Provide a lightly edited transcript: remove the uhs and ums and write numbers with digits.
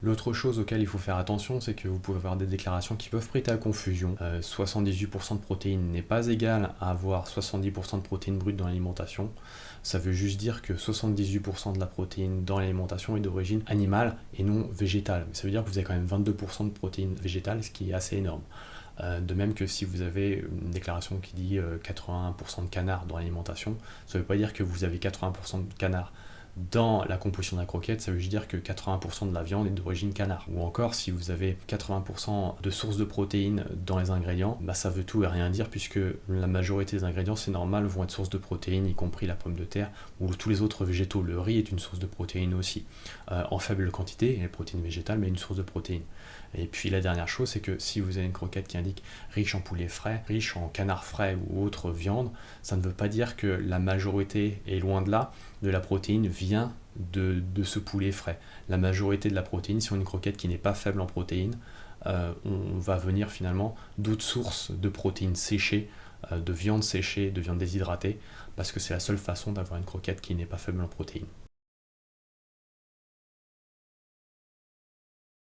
L'autre chose auquel il faut faire attention, c'est que vous pouvez avoir des déclarations qui peuvent prêter à confusion. 78% de protéines n'est pas égal à avoir 70% de protéines brutes dans l'alimentation. Ça veut juste dire que 78% de la protéine dans l'alimentation est d'origine animale et non végétale. Ça veut dire que vous avez quand même 22% de protéines végétales, ce qui est assez énorme. De même que si vous avez une déclaration qui dit 81% de canard dans l'alimentation, ça ne veut pas dire que vous avez 80% de canard dans la composition de la croquette, ça veut juste dire que 80% de la viande est d'origine canard. Ou encore, si vous avez 80% de sources de protéines dans les ingrédients, ça veut tout et rien dire puisque la majorité des ingrédients, c'est normal, vont être sources de protéines, y compris la pomme de terre ou tous les autres végétaux. Le riz est une source de protéines aussi, en faible quantité, les protéines végétales, mais une source de protéines. Et puis la dernière chose, c'est que si vous avez une croquette qui indique riche en poulet frais, riche en canard frais ou autre viande, ça ne veut pas dire que la majorité, est loin de là, de la protéine vient de ce poulet frais. La majorité de la protéine, si on a une croquette qui n'est pas faible en protéines, on va venir finalement d'autres sources de protéines séchées, de viande séchée, de viande déshydratée, parce que c'est la seule façon d'avoir une croquette qui n'est pas faible en protéines.